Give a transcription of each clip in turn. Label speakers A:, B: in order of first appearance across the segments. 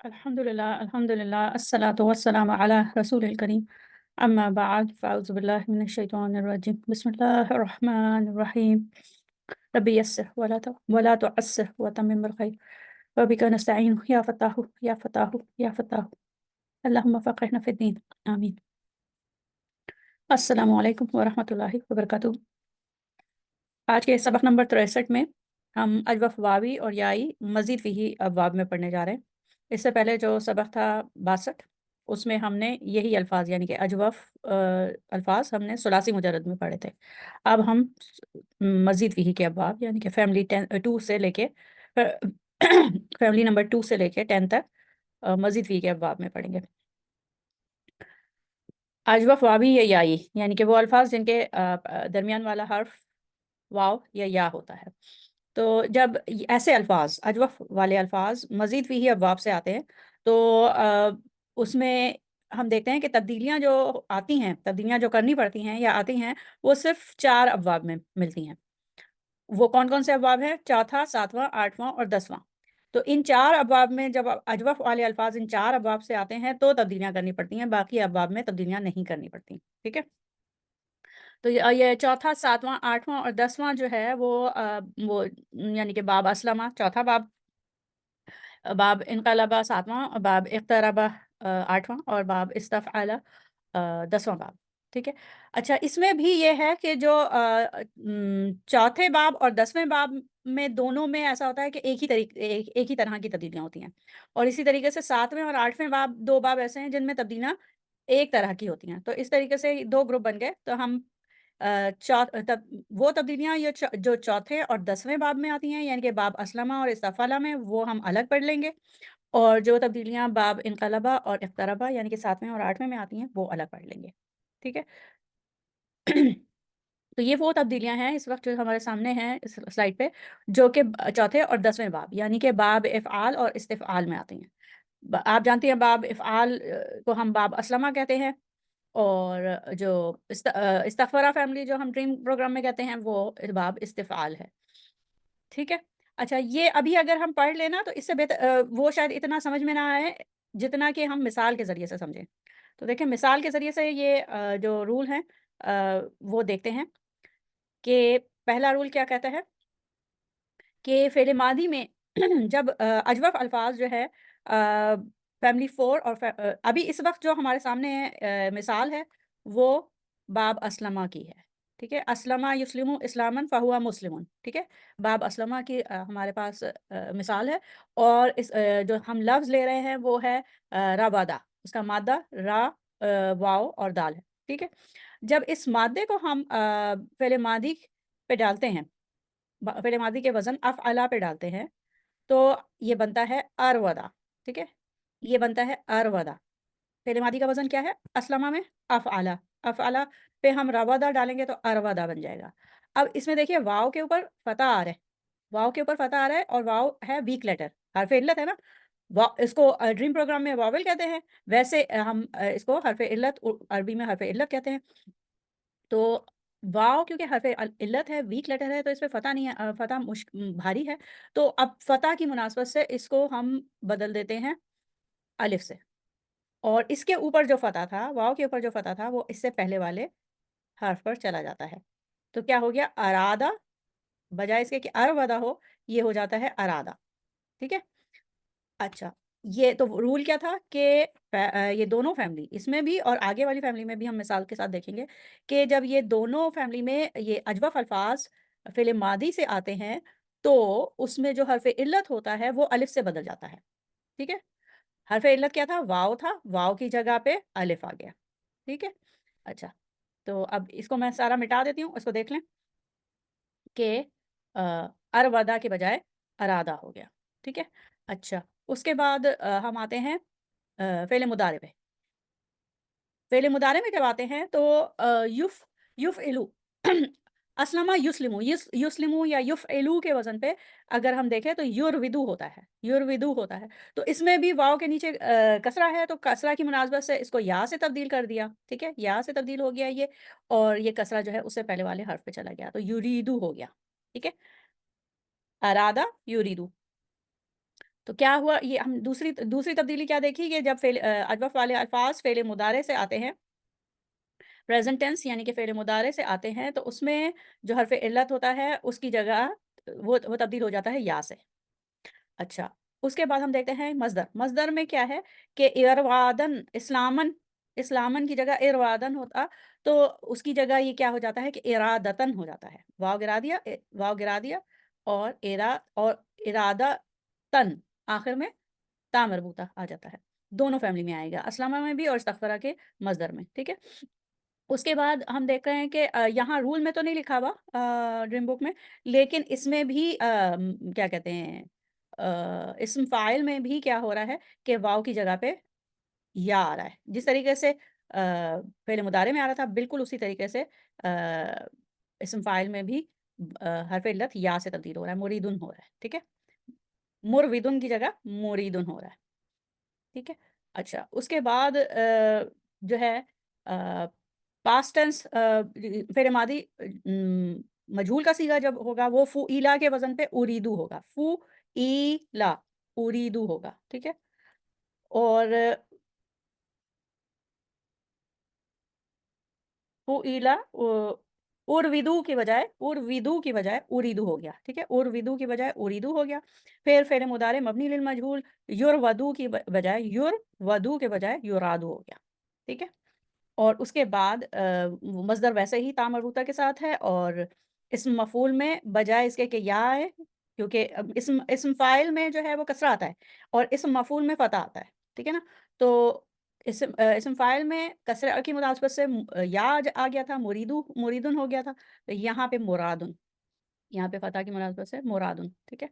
A: अल्हम्दुलिल्लाह अस्सलातु वस्सलामु अला रसूलिल करीम अम्मा बाद फ़अऊज़ु बिल्लाहि मिनश शैतानिर रजीम बिस्मिल्लाहिर रहमानिर रहीम रब्बि यस्सिर वला तुअस्सिर वतम्मिम बिल खैर व बिका नस्तईन या फ़त्ताहु या फ़त्ताहु या फ़त्ताहु अल्लाहुम्मा फ़क़िहना फ़िद्दीन आमीन। अस्सलामु अलैकुम व रहमतुल्लाहि व बरकातुहू। आज के सबक नंबर 63 में हम अजवफ़ वावी और याई मज़ीद फ़ीही अबवाब में पढ़ने जा रहे हैं। इससे पहले जो सबक था 62 उसमें हमने यही अल्फ़ाज़ यानी कि अजवफ़ अल्फ़ाज़ हमने सुलासी मुजर्रद में पढ़े थे। अब हम मज़ीद फ़ीही के अबवाब यानी कि फैमिली 2 से लेके फैमिली नंबर 2 से लेके 10 तक मज़ीद फ़ीही के अबवाब में पढ़ेंगे। अजवफ़ वावी या याई यानी कि वो अल्फ़ाज़ जिनके दरमियान वाला हर्फ वाव या या होता है। तो जब ऐसे अल्फ़ाज़ अजवफ़ वाले अल्फ़ाज़ मज़ीद फ़ीही अबवाब से आते हैं तो उसमें हम देखते हैं कि तब्दीलियाँ जो आती हैं, तब्दीलियाँ जो करनी पड़ती हैं या आती हैं, वो सिर्फ़ 4 अबवाब में मिलती हैं। वो कौन-कौन से अबवाब हैं? चौथा, 7वाँ, 8वाँ और 10वाँ। तो इन 4 अबवाब में जब अजवफ़ वाले अल्फ़ाज़ इन 4 अबवाब से आते हैं तो तब्दीलियाँ करनी पड़ती हैं, बाकी अबवाब में तब्दीलियाँ नहीं करनी पड़ती। ठीक है? तो ये चौथा, 7वाँ, 8वाँ और 10वाँ जो है वो यानी कि बाब असलमा चौथा बाब, बाब इनक़लबा 7वाँ और बाब इक़्तरबा 8वाँ और बाब इस्तफ़अला 10वाँ बाब। ठीक है? अच्छा इसमें भी ये है कि जो चौथे बाब और 10वें बाब में दोनों में ऐसा होता है कि एक ही तरह की तब्दीलियाँ होती हैं। और इसी तरीके से 7वें और 8वें बाब 2 बाब ऐसे हैं जिनमें तब्दीलियाँ एक तरह की होती हैं। तो इस तरीके से 2 ग्रुप बन गए। तो हम तब वो तब्दीलियाँ जो चौथे और 10वें बाब में आती हैं यानी कि बाब असलमा और इस्तफ़अला में वो हम अलग पढ़ लेंगे और जो तब्दीलियाँ बाब इनक़लबा और इक़्तरबा यानी कि 7वें और 8वें में आती हैं वो अलग पढ़ लेंगे। ठीक है? तो ये वो तब्दीलियाँ हैं इस वक़्त जो हमारे सामने हैं इस स्लाइड पे जो कि चौथे और 10वें बाब यानी कि बाब इफ़आल और इस्तिफ़आल में आती हैं। आप जानती हैं बाब इफ़आल को हम बाब असलमा कहते हैं और जो इस्तग़फ़रा फ़ैमिली जो हम ड्रीम प्रोग्राम में कहते हैं वो बाब इस्तिफ़आल है। ठीक है? अच्छा ये अभी अगर हम पढ़ लें ना तो इससे वो शायद इतना समझ में ना आए जितना कि हम मिसाल के ज़रिए से समझें। तो देखिए मिसाल के ज़रिए से ये जो रूल हैं वो देखते हैं कि पहला रूल क्या कहता है कि फ़ेल मादी में जब अजवफ़ अल्फ़ाज़ जो है फैमिली 4 और अभी इस वक़्त जो हमारे सामने मिसाल है वो बाब असलमा की है। ठीक है? असलमा युस्लिमु इस्लामन फ़हुवा मुस्लिमुन। ठीक है? बाब असलमा की हमारे पास मिसाल है और जो हम लफ़्ज़ ले रहे हैं वो है रवादा। उसका मादा रा वाव और दाल है। ठीक है? जब इस मादे को हम फ़ेल मादी पे डालते हैं फ़िल मादी के वज़न अफ़अला पे डालते हैं, तो ये बनता है अरवदा, ठीक है? ये बनता है अरवदा। फ़िल मादी का वज़न क्या है? असलमा में अफ़अला, अफ़अला पे हम रवदा डालेंगे तो अरवदा बन जाएगा। अब इसमें देखिए वाव के ऊपर फ़तह आ रहा है, वाव के ऊपर फ़तह आ रहा है और वाव है वीक लेटर, हर्फ़ इल्लत है ना? इसको ड्रीम प्रोग्राम में वावेल कहते हैं, वैसे हम इसको हर्फ़ इल्लत अरबी में हर्फ़ इल्लत कहते हैं। तो वाव क्योंकि हर्फ़ इल्लत है, वीक लेटर है तो इसपे फ़तह नहीं है फ़तह भारी है। तो अब फ़तह की मुनासबत से इसको हम बदल देते हैं अलिफ से और इसके ऊपर जो फ़तह था, वाव के ऊपर जो फ़तह था वो इससे पहले वाले हर्फ़ पर चला जाता है। तो क्या हो गया अरादा बजाए इसके कि अरवदा हो, ये हो जाता है अरादा। ठीक है? अच्छा, ये तो रूल क्या था कि ये दोनों फैमिली इसमें भी और आगे वाली फैमिली में भी हम मिसाल के साथ देखेंगे कि जब ये दोनों फैमिली में ये अजवफ़ अल्फ़ाज़ फ़िल मादी से आते हैं, तो उसमें जो हर्फ़ इल्लत होता है वो अलिफ से बदल जाता है। ठीक है? हर्फ़ इल्लत क्या था? वाव था, वाव की जगह पे अलिफ आ गया। ठीक है? अच्छा, तो अब इसको मैं सारा मिटा देती हूँ, इसको देख लें कि अ, अरवदा के बजाय अरादा हो गया। ठीक है? अच्छा, उसके बाद हम आते हैं फ़िल मुदारे पे। फ़िल मुदारे में जब आते हैं तो युफ़इलु असलमा युस्लिमु युस्लिमु या युफ़इलु के वज़न पे अगर हम देखें तो युरविदु होता है, युरविदु होता है। तो इसमें भी वाव के नीचे कसरा है तो कसरा की मुनासबत से इसको या से तब्दील कर दिया, ठीक है? या से तब्दील हो गया ये और ये कसरा जो है उससे पहले वाले हर्फ़ पे चला गया तो युरीदु हो गया, ठीक है? अरादा युरीदु। تو کیا ہوا، یہ ہم دوسری تبدیلی کیا دیکھی کہ جب اجوف والے الفاظ فعل مضارع سے آتے ہیں، پریزنٹ ٹینس یعنی کہ فعل مضارع سے آتے ہیں، تو اس میں جو حرف علت ہوتا ہے اس کی جگہ وہ تبدیل ہو جاتا ہے یا سے۔ اچھا، اس کے بعد ہم دیکھتے ہیں مصدر میں کیا ہے کہ اروادن، اسلامن کی جگہ اروادن ہوتا، تو اس کی جگہ یہ کیا ہو جاتا ہے کہ ارادتن ہو جاتا ہے، واو گرا دیا اور ارادہ تن آخر میں تا مربوطہ آ جاتا ہے، دونوں فیملی میں آئے گا، اسلامہ میں بھی اور استغفرہ کے مصدر میں، ٹھیک ہے۔ اس کے بعد ہم دیکھ رہے ہیں کہ یہاں رول میں تو نہیں لکھا ہوا ڈریم بک میں، لیکن اس میں بھی کیا کہتے ہیں، اسم فاعل میں بھی کیا ہو رہا ہے کہ واو کی جگہ پہ یا آ رہا ہے، جس طریقے سے فعل مضارع میں آ رہا تھا بالکل اسی طریقے سے اسم فاعل میں بھی حرف علت یا سے تبدیل ہو رہا ہے، مریدن ہو رہا ہے، ٹھیک ہے، مرویدن کی جگہ مریدن ہو رہا ہے، ٹھیک ہے۔ اچھا، اس کے بعد جو ہے پاسٹ ٹینس فعل ماضی مجہول کا صیغہ جب ہوگا وہ فو ایلا کے وزن پہ اریدو ہوگا، فو ایلا اریدو ہوگا، ٹھیک ہے۔ اور فو ایلا ارویدو کی بجائے اریدو ہو گیا، ٹھیک ہے، ارویدو کی بجائے اریدو ہو گیا۔ پھر فعل مضارع مبنی للمجہول یرودو کی بجائے یرودو کے بجائے یرادو ہو گیا، ٹھیک ہے۔ اور اس کے بعد مصدر ویسے ہی تا مربوطہ کے ساتھ ہے، اور اسم مفعول میں بجائے اس کے کہ یا ہے، کیونکہ اسم فاعل میں جو ہے وہ کسرہ آتا ہے اور اسم مفعول میں فتح آتا ہے، ٹھیک ہے نا۔ تو اسم فاعل میں کسرہ کی مناسبت سے یا آ گیا تھا، مریدن ہو گیا تھا، تو یہاں پہ مرادن، یہاں پہ فتح کی مناسبت سے مرادن، ٹھیک ہے۔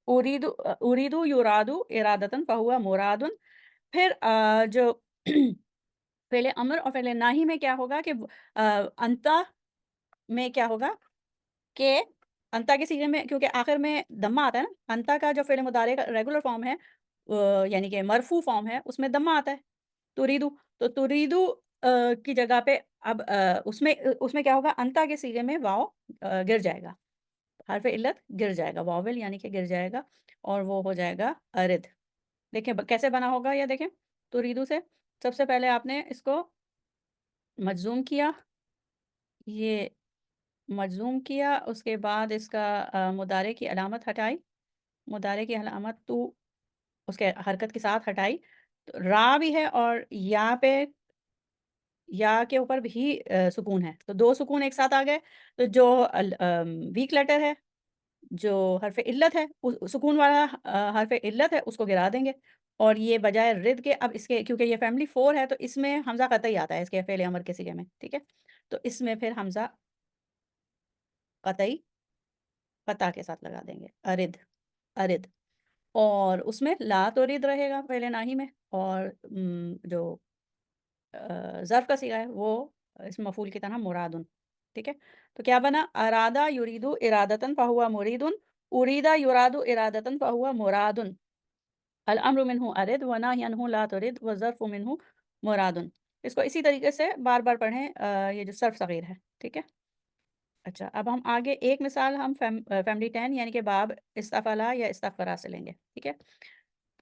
A: اریدو یرادو ارادتن فہوا مرادن۔ پھر جو فعل امر اور فعل ناہی میں کیا ہوگا کہ انتا میں کیا ہوگا کہ انتا کے صیغے میں، کیونکہ آخر میں دمہ آتا ہے نا، انتا کا جو فعل مضارع کا ریگولر فارم ہے یعنی کہ مرفوع فارم ہے، اس میں دمہ آتا ہے، تریدو، تو تریدو کی جگہ پہ اب اس میں کیا ہوگا، انتا کے صیغے میں واو گر جائے گا، حرف علت گر جائے گا، واول یعنی کہ گر جائے گا، اور وہ ہو جائے گا ارد۔ دیکھیں کیسے بنا ہوگا، یا دیکھیں تریدو سے سب سے پہلے آپ نے اس کو مجزوم کیا، یہ مجزوم کیا، اس کے بعد اس کا مضارع کی علامت ہٹائی، مضارع کی علامت تو اس کے حرکت کے ساتھ ہٹائی، تو را بھی ہے اور یا پہ، یا کے اوپر بھی سکون ہے، تو دو سکون ایک ساتھ آ گئے، تو جو ویک لیٹر ہے، جو حرف علت ہے، سکون والا حرف علت ہے، اس کو گرا دیں گے، اور یہ بجائے رد کے اب اس کے، کیونکہ یہ فیملی 4 ہے تو اس میں حمزہ قطعی آتا ہے اس کے فعل امر کے صیغے میں، ٹھیک ہے، تو اس میں پھر حمزہ قطعی فتح کے ساتھ لگا دیں گے، ارد، اور اس میں لا تورید رہے گا فعل ناہی میں، اور جو ظرف کا صیغہ ہے وہ اس مفعول کی طرح مرادن، ٹھیک ہے۔ تو کیا بنا، ارادہ یریدو ارادتن فہوا مریدن، اریدہ یرادو ارادتن فہوا مرادن، الامر منہ ارد ونہی عنہ لا ترد والظرف منہ مرادن۔ اس کو اسی طریقے سے بار بار پڑھیں، یہ جو صرف صغیر ہے، ٹھیک ہے۔ اچھا، اب ہم آگے ایک مثال ہم فیملی 10 یعنی کہ باب استفلا یا استغفرا سے لیں گے، ٹھیک ہے۔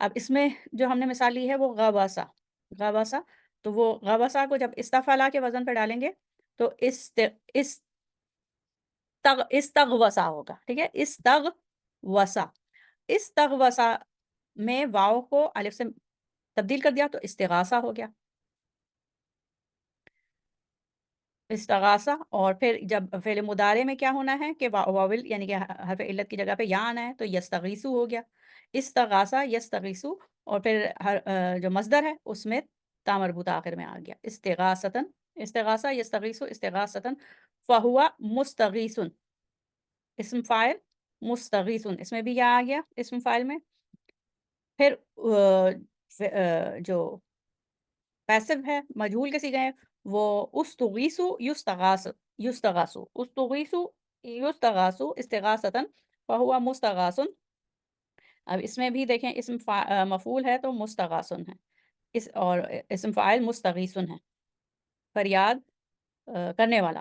A: اب اس میں جو ہم نے مثال لی ہے وہ غواسا، تو وہ غواسا کو جب استفلا کے وزن پہ ڈالیں گے تو استغوسا ہوگا، ٹھیک ہے، استغوسا میں واو کو الف سے تبدیل کر دیا تو استغاثہ ہو گیا، استغاثہ۔ اور پھر جب فعل مضارع میں کیا ہونا ہے کہ واول یعنی کہ حرف علت کی جگہ پہ یا آنا ہے تو یستغیثو ہو گیا، استغاثہ یستغیثو، اور پھر جو مصدر ہے اس میں تا مربوطہ آخر میں آ گیا، استغاثتن، استغاثہ یستغیثو استغاثتن، فہوا مستغیثن، اسم فاعل مستغیثن، اس میں بھی یا آ گیا اسم فاعل میں۔ پھر جو پیسو ہے مجہول کے صیغے ہیں وہ استغیثو استغیثو استغاثتن فہوا مستغاثن۔ اب اس میں بھی دیکھیں اسم مفعول ہے تو مستغاثن ہے، اور اسم فاعل مستغیثن ہے، فریاد کرنے والا،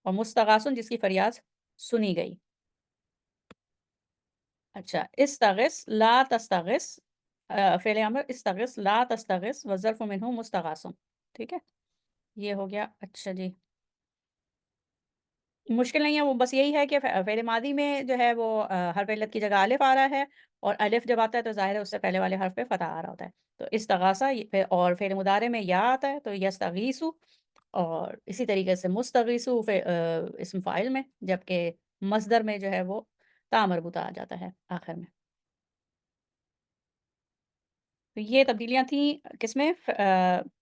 A: اور مستغاثن جس کی فریاد سنی گئی۔ अच्छा, इस्तग़िस, ला तस्तग़िस, फ़िल अमर इस्तग़िस, ला तस्तग़िस व ज़र्फ़ मिन्हु मुस्तग़ासुन, ठीक है? ये हो गया। अच्छा जी। मुश्किल नहीं है, वो बस यही है कि फ़िल मादी में जो है वो हर्फ़ इल्लत की जगह अलिफ़ आ रहा है, और अलिफ़ जब आता है तो ज़ाहिर है उससे पहले वाले हर्फ़ पे फ़तह आ रहा होता है। तो इस्तग़ासा ये फिर, और फ़िल मुदारे में या आता है तो यस्तग़ीसु, और इसी तरीके से मुस्तग़ीसु इस्म फ़ाइल में, जबकि मस्दर में जो है वो ता मरबूता आ जाता है आखिर में। तो ये तब्दीलियाँ थीं किसमें,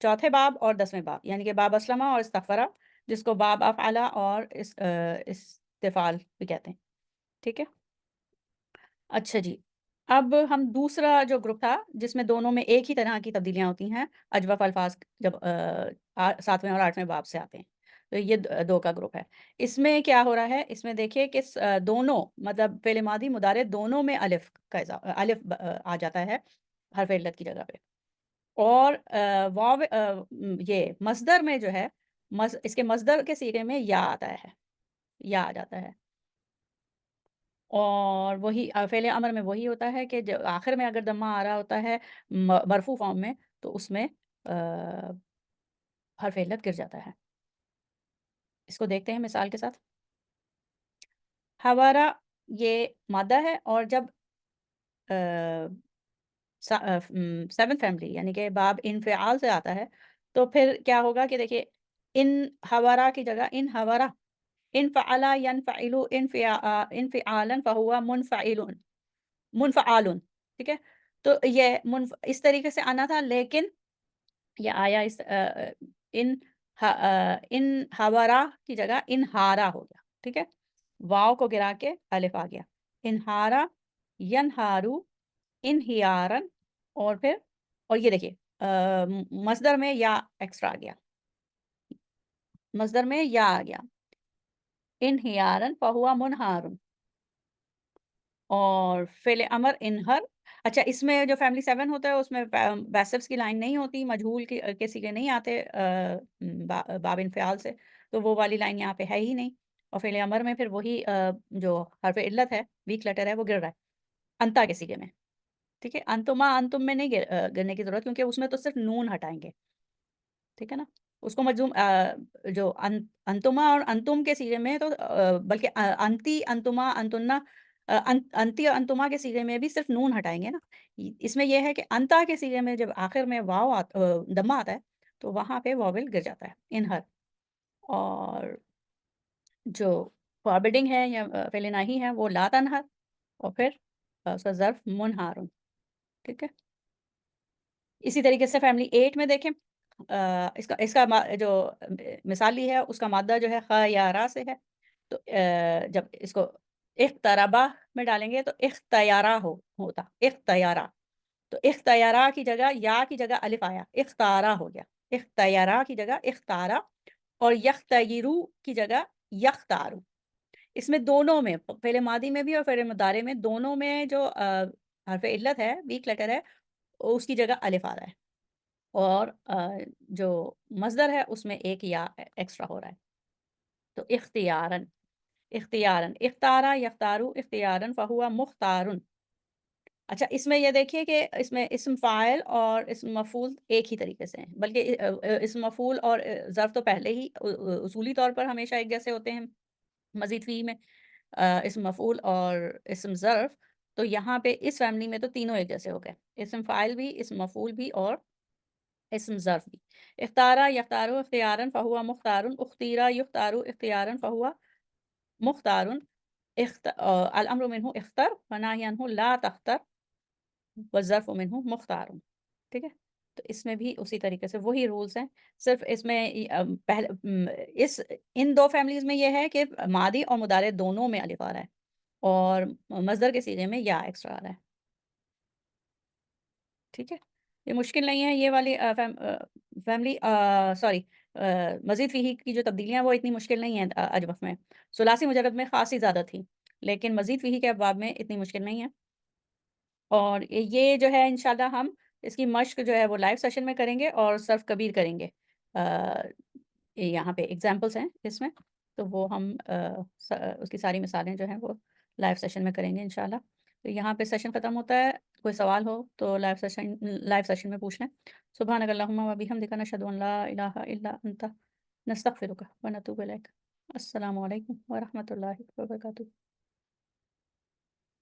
A: चौथे बाब और 10वें बाब, यानी कि बाब असलमा और इस्तग़फ़रा, जिसको बाब अफ़अला और इस्तिफ़ाल भी कहते हैं। ठीक है? अच्छा जी। अब हम दूसरा जो ग्रुप था, जिसमें दोनों में एक ही तरह की तब्दीलियाँ होती हैं, अजवफ़ अल्फ़ाज़ जब 7वें और 8वें बाब से आते हैं। तो ये 2 का ग्रुप है। इसमें क्या हो रहा है, इसमें देखिए कि दोनों, मतलब फ़िल मादी मुदारे दोनों में आ जाता है हर्फ़ इल्लत की जगह पे। और ये मस्दर में जो है, इसके मस्दर के सीगे में या आता है, या आ जाता है। और वही फ़ेल अमर में वही होता है कि ज आखिर में अगर दम्मा आ रहा होता है मरफ़ू फ़ॉर्म में, तो उसमें हर्फ़ इल्लत गिर जाता है। इसको देखते हैं मिसाल के साथ। हवारा ये मादा है, और जब अ 7th फैमिली यानी कि बाब इनफ़िआल से आता है, तो फिर क्या होगा कि देखिए, इन हवरा की जगह इन हवरा, इनफ़अला यनफ़इलु इनफ़िआलन फ़हुवा मुनफ़आलुन, ठीक है? तो ये इस तरीके से आना था, लेकिन ये आया इन हवरा की जगह इनहारा हो गया, ठीक है? वाव को गिरा के अलिफ आ गया। इनहारा, यनहारू, इनहियारन, और फिर, और ये देखिए मस्दर में या एक्स्ट्रा आ गया, मस्दर में या आ गया, इनहियारन फहुवा मुनहारुन, और फ़िल अमर इनहर। अच्छा, इसमें जो फैमिली 7 होता है उसमें पैसिव्स की लाइन नहीं होती, मजहूल के सिगे नहीं आते बाब इनफ़िआल से, तो वो वाली लाइन यहाँ पे है ही नहीं। और फ़िल अमर में फिर वही जो हर्फ़ इल्लत है, वीक लेटर है, वो गिर रहा है अंता के सिगे में। ठीक है? अंतुमा अंतुम में नहीं गिरने की ज़रूरत, क्योंकि उसमें तो सिर्फ़ नून हटाएँगे, ठीक है ना? उसको जो अंतुमा और अंतुम के सीगे में तो बल्कि अंती, अंतुमा, अंतुन्ना, अंती और अंतुमा के सीगे में भी सिर्फ़ नून हटाएँगे ना। इसमें ये है कि अंता के सीगे में जब आखिर में दम्मा आता है, तो वहाँ पे वॉवेल गिर जाता है, इनहर। और जो फ़ॉरबिडिंग है या फ़िल इनाही है, वो ला तनहर, और फिर उसका ज़र्फ़ मुनहारुन, ठीक है? इसी तरीके से फैमिली 8 में देखें, इसका इसका मा जो मिसाल ली है, उसका मादा जो है ख़यारा से है। तो जब इसको इख्तरबा में डालेंगे तो इख्तयारा होता, इख्तयारा। तो इख्तयारा की जगह या की जगह अलिफ़ आया, इख्तारा हो गया। इख्तयारा की जगह इख्तारा, और यख्तयिरू की जगह यख्तारू। इसमें दोनों में, फ़िल मादी में भी और फ़िल मुदारे में, दोनों में जो हर्फ़ इल्लत है, वीक लेटर है, उसकी जगह अलिफ़ आ रहा है। और जो मज़दर है उसमें एक या एक्स्ट्रा हो रहा है। तो इख्तियारन, इख्तियारन, इख्तारा यख्तारू इख्तियारन फ़हुवा मुख्तारुन। अच्छा, इसमें ये देखिए कि इसमें इस्म फ़ाइल और इस्म मफ़ऊल एक ही तरीके से हैं, बल्कि इस्म मफ़ऊल और ज़र्फ़ तो पहले ही उसूली तौर पर हमेशा एक जैसे होते हैं मज़ीद फ़ी में, इस्म मफ़ऊल और इस्म ज़र्फ़। तो यहाँ पे इस फ़ैमिली में तो तीनों एक जैसे हो गए। इस्म फ़ाइल भी, इस्म मफ़ऊल भी, और इस्म ज़र्फ़ भी। इख्तारा यख्तारू इख्तियारन फ़हुवा मुख्तारुन, उख्तीरा युख्तारू इख्तियारन फ़हुवा मुख्तारुन, अल अम्रु मिन्हु इख्तर व नाही अन्हु ला तख्तर व ज़र्फ़ु मिन्हु मुख्तारुन। ठीक है? तो इसमें भी उसी तरीके से वही रूल्स हैं। सिर्फ़ इसमें इस इन 2 फ़ैमिलीज़ में ये है कि मादी और मुदारे दोनों में अलिफ़ आ रहा है, और मज़दर के सीगे में या एक्स्ट्रा आ रहा है। ठीक है? ये मुश्किल नहीं है, ये वाली फैमिली सॉरी मज़ीद फ़ीही की जो तब्दीलियाँ हैं वो इतनी मुश्किल नहीं है अजवफ़ में। सुलासी मुजर्रद में ख़ासी ज़्यादा थी, लेकिन मज़ीद फ़ीही के अबवाब में इतनी मुश्किल नहीं है। और ये जो है इंशाल्लाह हम इसकी मश्क जो है वो लाइव सेशन में करेंगे और सर्फ़ कबीर करेंगे। अ, यहाँ पे एग्ज़ाम्पल्स हैं इसमें, तो वो हम उसकी सारी मिसालें जो हैं वो लाइव सेशन में करेंगे इंशाल्लाह। تو یہاں پہ سیشن ختم ہوتا ہے، کوئی سوال ہو تو لائیو سیشن میں پوچھ لیں۔ سبحانک اللہم و بحمدک، نشہد ان لا الہ الا انت، نستغفرک و نتوب الیک۔ السلام علیکم ورحمۃ اللہ وبرکاتہ۔